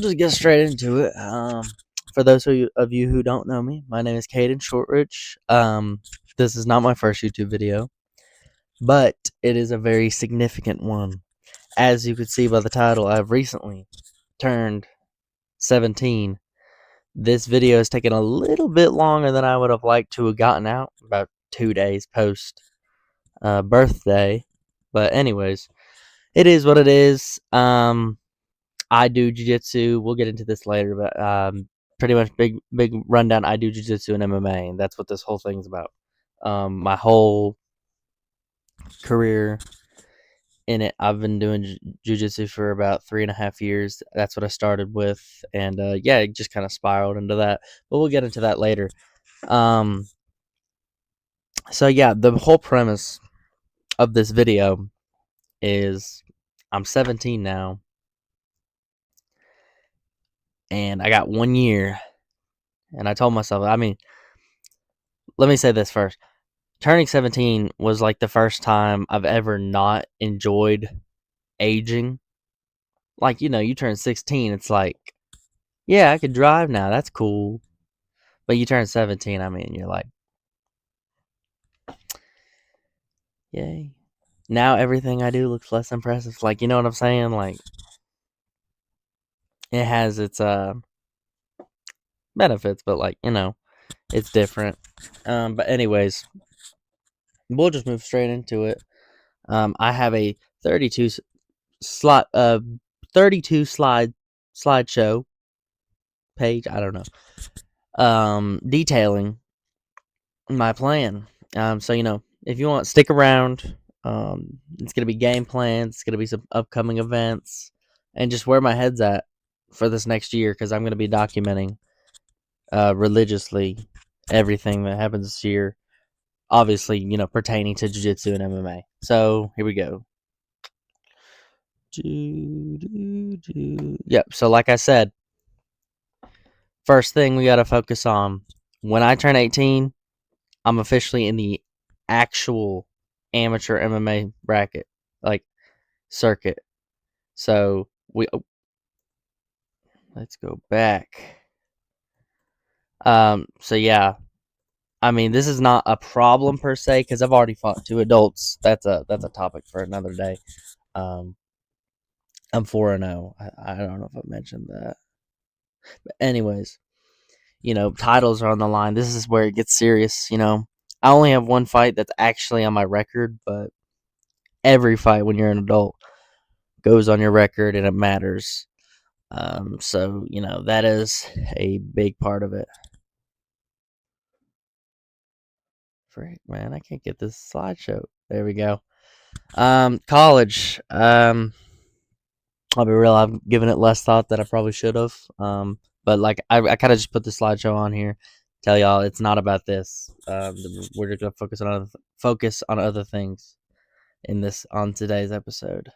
Just get straight into it. For those of you who don't know me, my name is Caden Shortridge. This is not my first YouTube video, but it is a very significant one. As you could see by the title, I've recently turned 17. This video has taken a little bit longer than I would have liked to have gotten out, about 2 days post birthday. But anyways, it is what it is. I do jiu-jitsu. We'll get into this later, but pretty much big rundown. I do jiu-jitsu and MMA, and that's what this whole thing's about. My whole career in it, I've been doing jiu-jitsu for about 3.5 years. That's what I started with, and yeah, it just kind of spiraled into that. But we'll get into that later. So yeah, the whole premise of this video is I'm 17 now, and I got 1 year, and I told myself, I mean, let me say this first. Turning 17 was like the first time I've ever not enjoyed aging. Like, you turn 16, it's like, yeah, I could drive now. That's cool. But you turn 17, I mean, you're like, yay. Now everything I do looks less impressive. Like, you know what I'm saying? Like, it has its benefits, but like, it's different. But anyways, we'll just move straight into it. I have a 32 slot 32 slideshow page, I don't know, detailing my plan. So if you want, stick around. It's gonna be game plans, it's gonna be some upcoming events, and just where my head's at for this next year, because I'm gonna be documenting religiously everything that happens this year, obviously pertaining to jiu-jitsu and MMA. So here we go. Yep, so like I said, first thing we got to focus on, when I turn 18, I'm officially in the actual amateur MMA bracket, like circuit. So let's go back. So yeah, I mean, this is not a problem per se, because I've already fought 2 adults. That's a topic for another day. I'm 4-0. I don't know if I mentioned that, but anyways, titles are on the line. This is where it gets serious. I only have 1 fight that's actually on my record, but every fight when you're an adult goes on your record and it matters. So that is a big part of it. Frick, man, I can't get this slideshow. There we go. College. I'll be real. I've given it less thought than I probably should have. But like I kind of just put the slideshow on here, tell y'all it's not about this. We're just gonna focus on other things on today's episode.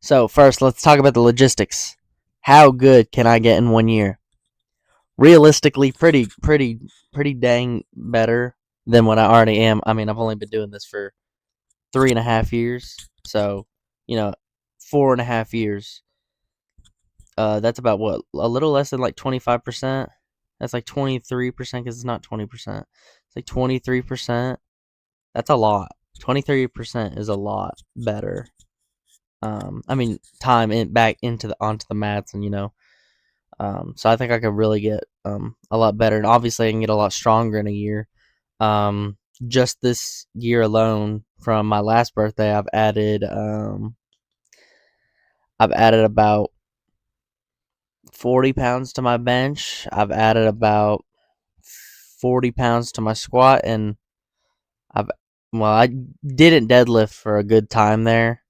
So first, let's talk about the logistics. How good can I get in 1 year? Realistically, pretty dang better than what I already am. I mean, I've only been doing this for 3.5 years, so 4.5 years. That's about what, a little less than like 25%. That's like 23% because it's not 20%. It's like 23%. That's a lot. 23% is a lot better. I mean, time back onto the mats, and so I think I could really get a lot better, and obviously I can get a lot stronger in a year. Just this year alone, from my last birthday, I've added about 40 pounds to my bench. I've added about 40 pounds to my squat, and I didn't deadlift for a good time there,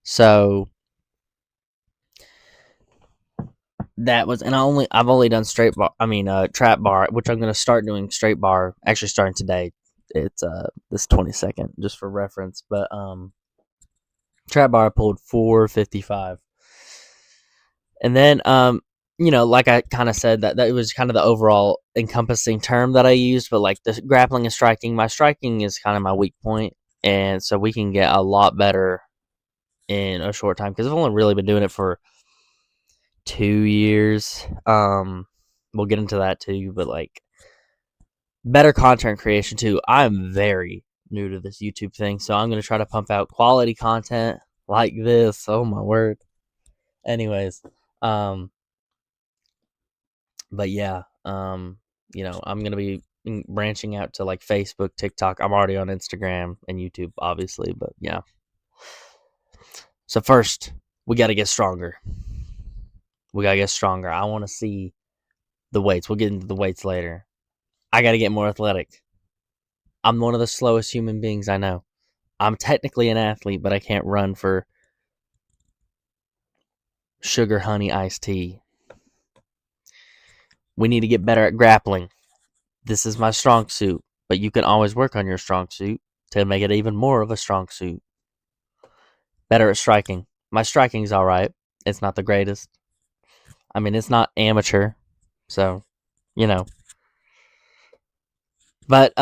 so that was, and I've only done straight bar. I mean, trap bar, which I'm gonna start doing straight bar. Actually, starting today. It's this 22nd, just for reference. But trap bar I pulled 455, and then like I kind of said, that was kind of the overall encompassing term that I used. But like the grappling and striking, my striking is kind of my weak point, and so we can get a lot better in a short time, because I've only really been doing it for 2 years. We'll get into that too, but like better content creation too. I'm very new to this YouTube thing, so I'm gonna try to pump out quality content like this. Oh my word. Anyways, but yeah, I'm gonna be branching out to like Facebook, TikTok. I'm already on Instagram and YouTube, obviously, but yeah. So first, we got to get stronger. I want to see the weights. We'll get into the weights later. I got to get more athletic. I'm one of the slowest human beings I know. I'm technically an athlete, but I can't run for sugar honey iced tea. We need to get better at grappling. This is my strong suit, but you can always work on your strong suit to make it even more of a strong suit. Better at striking. My striking's all right. It's not the greatest. I mean, it's not amateur, so you know. But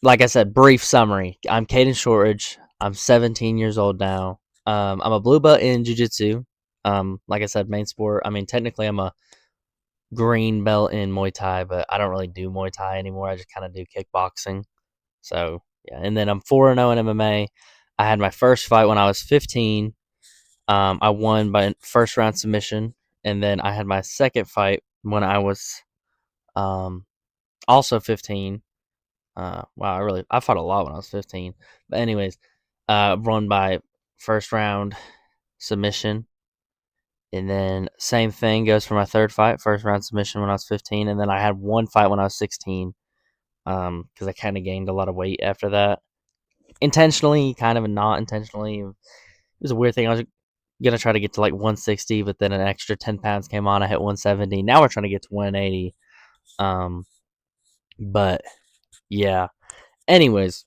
like I said, brief summary. I'm Caden Shortridge. I'm 17 years old now. I'm a blue belt in jiu-jitsu. Like I said, main sport. I mean, technically, I'm a green belt in Muay Thai, but I don't really do Muay Thai anymore. I just kind of do kickboxing. So yeah, and then I'm 4-0 in MMA. I had my first fight when I was 15. I won by first round submission, and then I had my second fight when I was also 15. Wow, I fought a lot when I was 15. But anyways, won by first round submission. And then same thing goes for my third fight, first round submission when I was 15. And then I had one fight when I was 16 because I kind of gained a lot of weight after that. Intentionally, kind of, and not intentionally. It was a weird thing. I was going to try to get to like 160, but then an extra 10 pounds came on. I hit 170. Now we're trying to get to 180. But yeah. Anyways,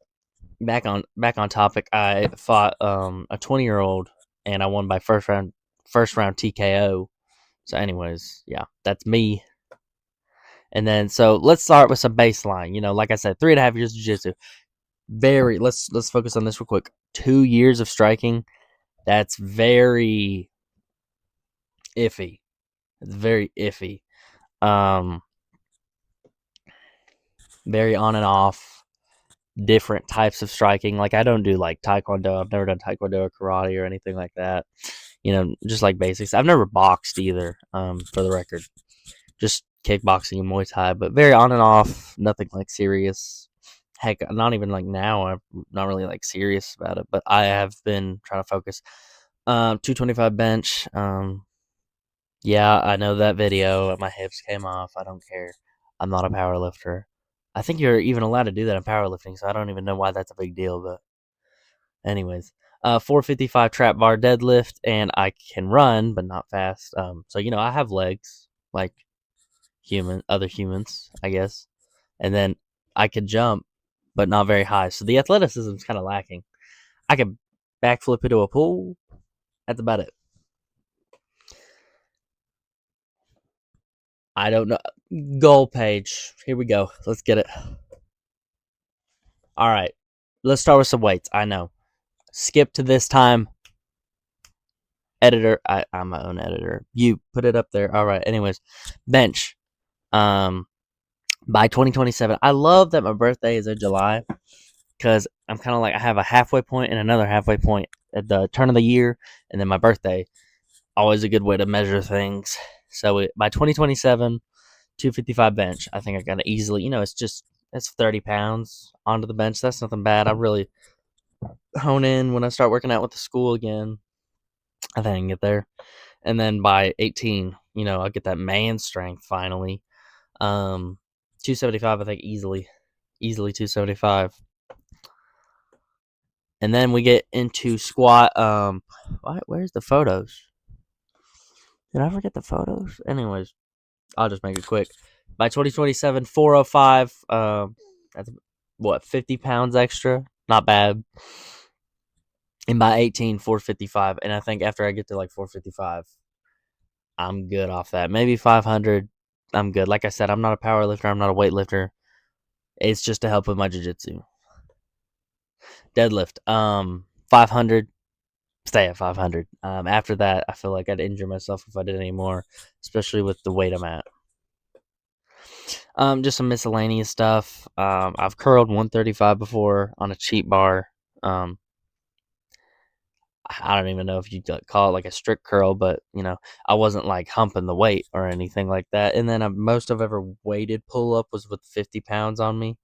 back on topic. I fought a 20-year-old and I won by first round TKO. So anyways, yeah, that's me. And then so let's start with some baseline. Like I said, 3.5 years of jiu-jitsu. Let's focus on this real quick. 2 years of striking. That's very iffy. It's very iffy. Very on and off. Different types of striking. Like I don't do like taekwondo. I've never done taekwondo or karate or anything like that. Just like basics. I've never boxed either. For the record, just kickboxing and Muay Thai, but very on and off. Nothing like serious. Heck, not even like now. I'm not really like serious about it, but I have been trying to focus. 225 bench. Yeah, I know that video. My hips came off. I don't care. I'm not a power lifter. I think you're even allowed to do that in powerlifting, so I don't even know why that's a big deal. But anyways, 455 trap bar deadlift, and I can run, but not fast. So I have legs like other humans, I guess, and then I could jump, but not very high. So the athleticism is kind of lacking. I could backflip into a pool. That's about it. I don't know. Goal page. Here we go. Let's get it. All right. Let's start with some weights. I know. Skip to this time. Editor. I'm my own editor. You put it up there. All right. Anyways, bench. By 2027. I love that my birthday is in July because I'm kind of like I have a halfway point and another halfway point at the turn of the year, and then my birthday. Always a good way to measure things. So by 2027, 255 bench. I think I got to easily. It's 30 pounds onto the bench. That's nothing bad. I really hone in when I start working out with the school again. I think I can get there. And then by 18, I'll get that man strength finally. 275, I think easily 275. And then we get into squat. Where's the photos? Did I forget the photos? Anyways, I'll just make it quick. By 2027, 405. That's 50 pounds extra. Not bad. And by 18, 455. And I think after I get to like 455, I'm good off that. Maybe 500. I'm good. Like I said, I'm not a power lifter. I'm not a weightlifter. It's just to help with my jiu-jitsu. Deadlift. 500. stay at 500. After that, I feel like I'd injure myself if I did any more, especially with the weight I'm at. Just some miscellaneous stuff. I've curled 135 before on a cheap bar. I don't even know if you call it like a strict curl, but I wasn't like humping the weight or anything like that. And then most I've ever weighted pull up was with 50 pounds on me,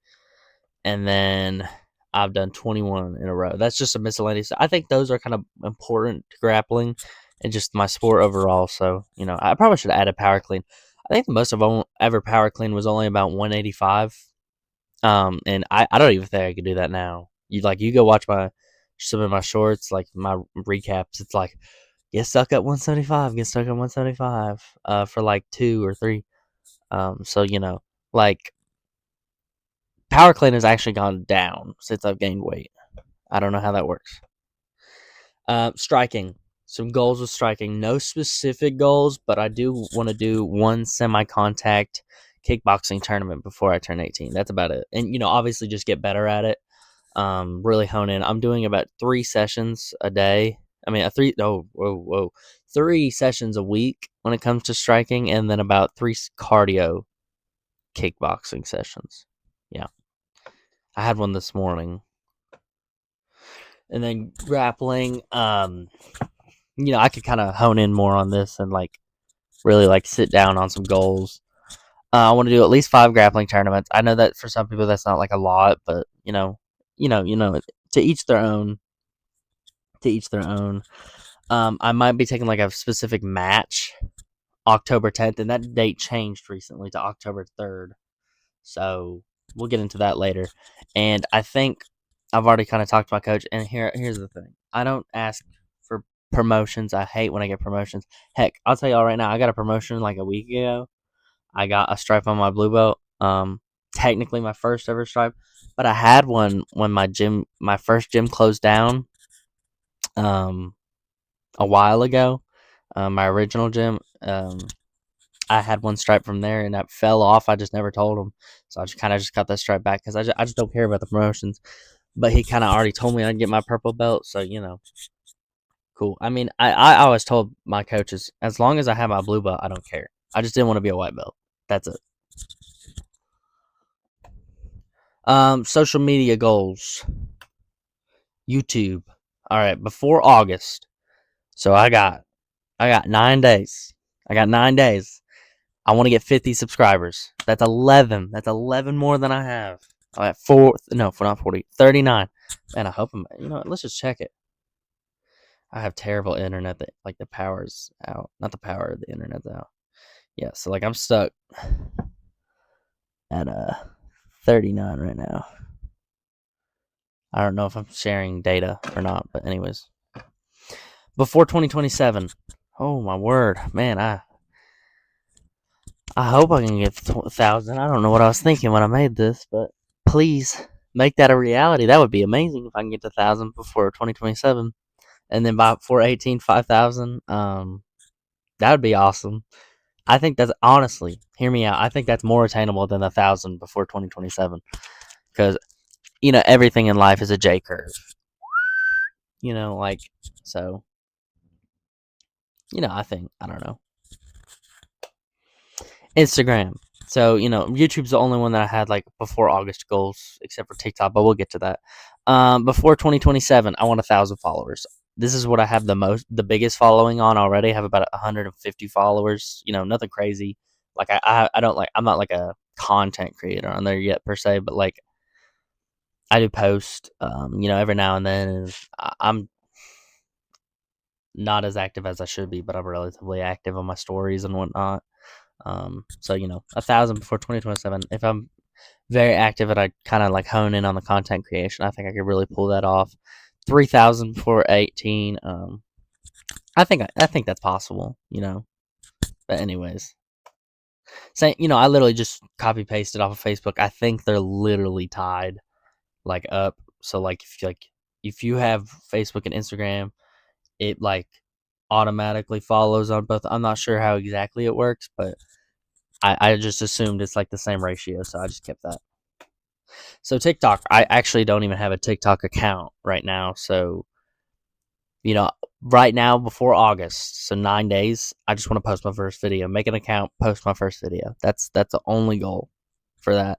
and then I've done 21 in a row. That's just a miscellaneous. I think those are kind of important to grappling and just my sport overall. So I probably should have added power clean. I think the most I've ever power clean was only about 185. And I don't even think I could do that now. You go watch some of my shorts, like my recaps. It's like get stuck at 175, get stuck at 175 for like 2 or 3. So like power clean has actually gone down since I've gained weight. I don't know how that works. Striking. Some goals with striking. No specific goals, but I do want to do one semi-contact kickboxing tournament before I turn 18. That's about it. And obviously just get better at it. Really hone in. I'm doing about 3 sessions a day. I mean, 3 sessions a week when it comes to striking, and then about 3 cardio kickboxing sessions. Yeah, I had one this morning, and then grappling. I could kind of hone in more on this and like really like sit down on some goals. I want to do at least 5 grappling tournaments. I know that for some people that's not like a lot, but to each their own. To each their own. I might be taking like a specific match October 10th, and that date changed recently to October 3rd. So we'll get into that later. And I think I've already kind of talked to my coach. And here's the thing: I don't ask for promotions. I hate when I get promotions. Heck, I'll tell y'all right now, I got a promotion like a week ago. I got a stripe on my blue belt. Technically my first ever stripe, but I had one when my first gym closed down. A while ago, my original gym. I had one stripe from there, and that fell off. I just never told him, so I just got that stripe back because I just don't care about the promotions. But he kind of already told me I'd get my purple belt, so cool. I mean, I always told my coaches as long as I have my blue belt, I don't care. I just didn't want to be a white belt. That's it. Social media goals. YouTube. All right, before August. So I got 9 days. I got 9 days. I want to get 50 subscribers. That's 11. That's 11 more than I have. I'm at not 40, 39. And I hope let's just check it. I have terrible internet that like the power's out. Not the power, the internet's out. Yeah, so like I'm stuck at 39 right now. I don't know if I'm sharing data or not, but anyways. Before 2027. Oh my word. Man, I hope I can get 1,000. I don't know what I was thinking when I made this, but please make that a reality. That would be amazing if I can get to 1,000 before 2027, and then by 418 5,000. That would be awesome. I think that's honestly, hear me out. I think that's more attainable than 1,000 before 2027, because everything in life is a J curve. Like so. I don't know. Instagram. So, YouTube's the only one that I had like before August goals, except for TikTok, but we'll get to that. Before 2027, I want 1,000 followers. This is what I have the biggest following on already. I have about 150 followers. Nothing crazy. Like I don't like. I'm not like a content creator on there yet per se, but like I do post. Every now and then. And I'm not as active as I should be, but I'm relatively active on my stories and whatnot. So 1,000 before 2027. If I'm very active and I kind of like hone in on the content creation, I think I could really pull that off. 3,000 before 18. I think that's possible. But anyways, I literally just copy pasted off of Facebook. I think they're literally tied, like up. So like if you have Facebook and Instagram, it like automatically follows on both. I'm not sure how exactly it works, but I just assumed it's like the same ratio, so I just kept that. So TikTok, I actually don't even have a TikTok account right now, so right now before August, so 9 days, I just want to post my first video, make an account, post my first video. That's the only goal for that.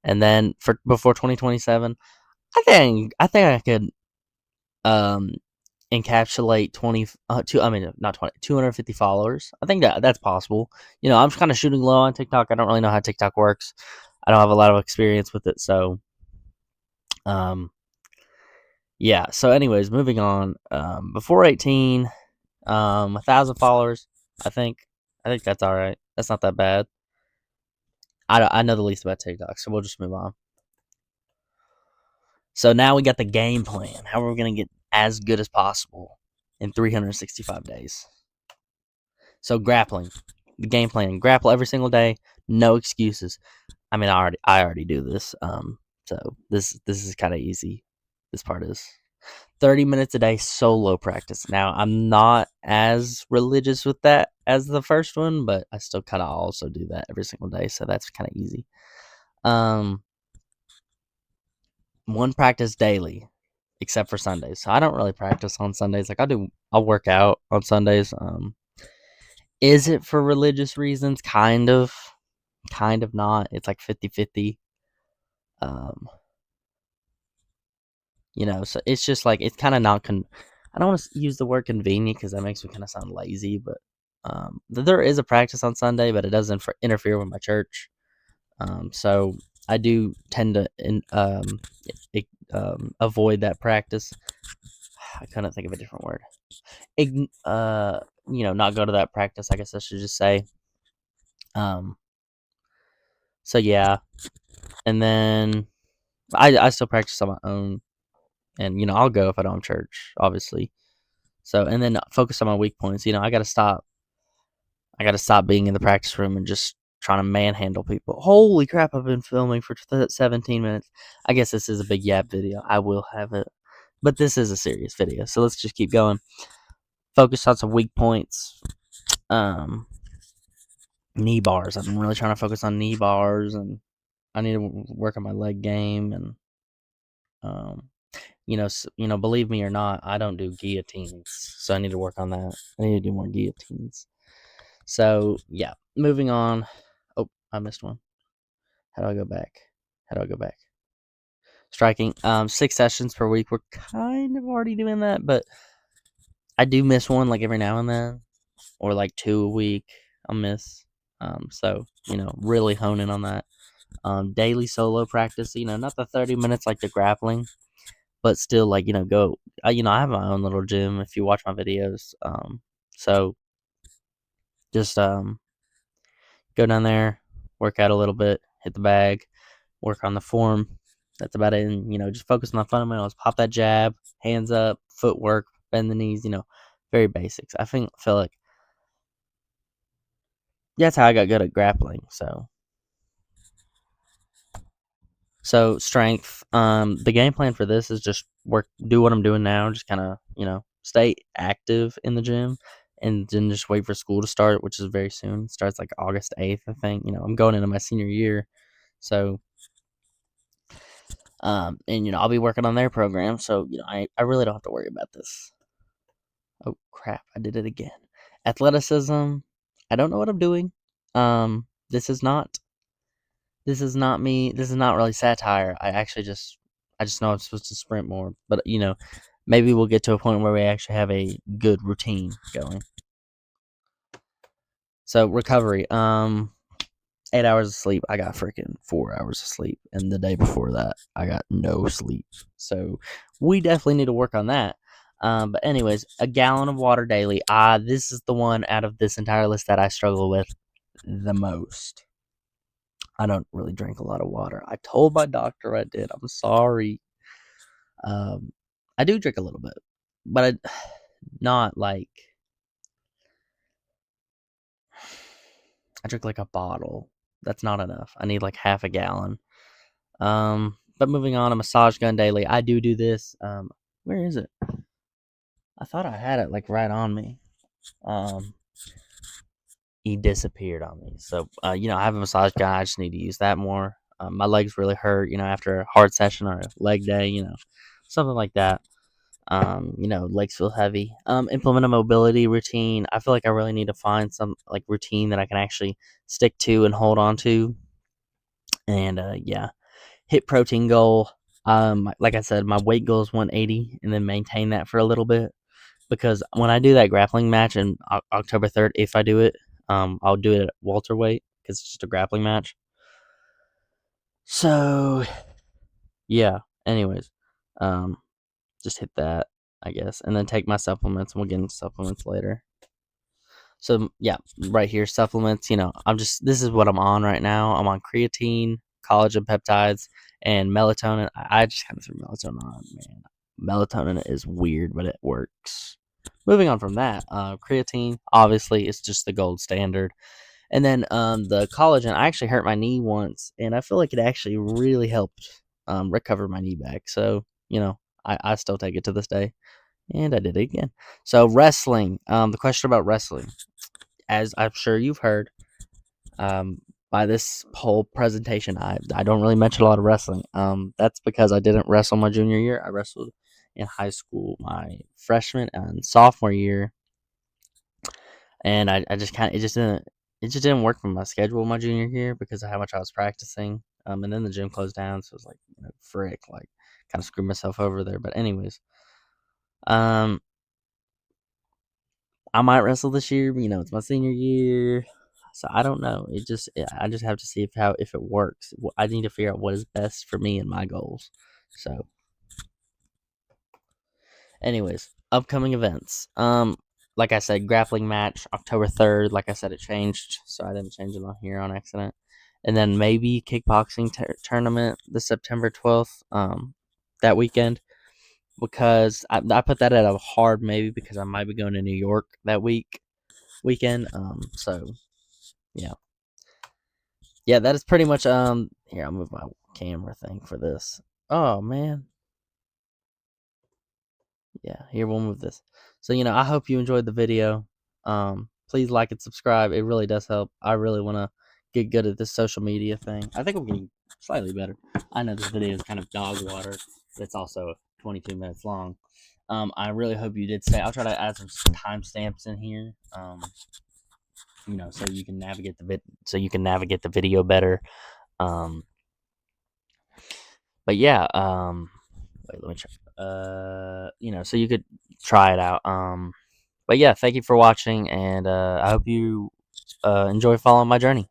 And then for before 2027, I think I could um encapsulate 20 I mean not 20 250 followers. I think that's possible. I'm just kind of shooting low on TikTok. I don't really know how TikTok works. I don't have a lot of experience with it, so um yeah. So anyways, moving on. Before 18, 1,000 followers. I think that's all right. That's not that bad. I know the least about TikTok, so we'll just move on. So now we got the game plan. How are we gonna get as good as possible in 365 days? So grappling, the game plan: grapple every single day, no excuses. I mean, I already do this. So this is kind of easy. This part is 30 minutes a day solo practice. Now, I'm not as religious with that as the first one, but I still kind of also do that every single day, so that's kind of easy. One practice daily, except for Sundays. So I don't really practice on Sundays. Like I'll work out on Sundays. Is it for religious reasons? Kind of not. It's like 50-50. Um, so it's just like it's kind of not I don't want to use the word convenient because that makes me kind of sound lazy, but there is a practice on Sunday, but it doesn't interfere with my church. So I do tend to avoid that practice. I couldn't think of a different word. Not go to that practice, I guess I should just say. So yeah, and then I still practice on my own, and I'll go if I don't have church, obviously. So and then focus on my weak points. I gotta stop. I gotta stop being in the practice room and just trying to manhandle people. Holy crap! I've been filming for 17 minutes. I guess this is a big yap video. I will have it, but this is a serious video, so let's just keep going. Focus on some weak points. Knee bars. I've been really trying to focus on knee bars, and I need to work on my leg game. And believe me or not, I don't do guillotines, so I need to work on that. I need to do more guillotines. So yeah, moving on. Oh, I missed one. How do I go back? Striking. 6 sessions per week. We're kind of already doing that, but I do miss one like every now and then, or like 2 a week. I'll miss. So really hone in on that. Daily solo practice. Not the 30 minutes like the grappling, but still like go. I have my own little gym. If you watch my videos, so just go down there, work out a little bit, hit the bag, work on the form. That's about it. And just focus on the fundamentals. Pop that jab, hands up, footwork, bend the knees. Very basics. I feel like that's how I got good at grappling. So strength. The game plan for this is just do what I'm doing now. Just kind of stay active in the gym, and then just wait for school to start, which is very soon. It starts like August 8th, I think. I'm going into my senior year, so and I'll be working on their program, so I really don't have to worry about this. Oh crap! I did it again. Athleticism. I don't know what I'm doing. This is not me. This is not really satire. I just know I'm supposed to sprint more, but maybe we'll get to a point where we actually have a good routine going. So recovery. 8 hours of sleep. I got freaking 4 hours of sleep, and the day before that, I got no sleep. So we definitely need to work on that. But anyways, a gallon of water daily. This is the one out of this entire list that I struggle with the most. I don't really drink a lot of water. I told my doctor I did. I'm sorry. I do drink a little bit, but not like I drink like a bottle. That's not enough. I need like half a gallon. But moving on, a massage gun daily. I do this. Where is it? I thought I had it like right on me. He disappeared on me. So I have a massage gun. I just need to use that more. My legs really hurt. After a hard session or a leg day. Something like that. Legs feel heavy. Implement a mobility routine. I feel like I really need to find some like routine that I can actually stick to and hold on to. And yeah, hit protein goal. Like I said, my weight goal is 180, and then maintain that for a little bit. Because when I do that grappling match in October 3rd, if I do it, I'll do it at welterweight because it's just a grappling match. So yeah. Anyways, um, just hit that, I guess, and then take my supplements. And we'll get into supplements later. So yeah, right here, supplements. This is what I'm on right now. I'm on creatine, collagen peptides, and melatonin. I just kind of threw melatonin on, man. Melatonin is weird, but it works. Moving on from that, creatine obviously is just the gold standard, and then the collagen. I actually hurt my knee once, and I feel like it actually really helped recover my knee back. So I still take it to this day, and I did it again. So wrestling. The question about wrestling, as I'm sure you've heard, um, by this whole presentation, I don't really mention a lot of wrestling. That's because I didn't wrestle my junior year. I wrestled in high school my freshman and sophomore year, and I just kind of it just didn't work for my schedule my junior year because of how much I was practicing. And then the gym closed down, so it was like, frick, like kind of screwed myself over there. But anyways, um, I might wrestle this year, but it's my senior year, so I don't know. I just have to see if it works. I need to figure out what is best for me and my goals. So, anyways, upcoming events. Like I said, grappling match October 3rd. Like I said, it changed, so I didn't change it on here on accident. And then maybe kickboxing tournament the September 12th. That weekend, because I put that at a hard maybe because I might be going to New York that weekend. So yeah, yeah, that is pretty much. Here, I'll move my camera thing for this. Oh man, yeah, here we'll move this. So I hope you enjoyed the video. Please like and subscribe. It really does help. I really want to get good at this social media thing. I think I'm getting slightly better. I know this video is kind of dog water, but it's also 22 minutes long. I really hope you did stay. I'll try to add some timestamps in here. So you can navigate the video better. Um, but yeah, wait, let me try. So you could try it out. But yeah, thank you for watching, and I hope you enjoy following my journey.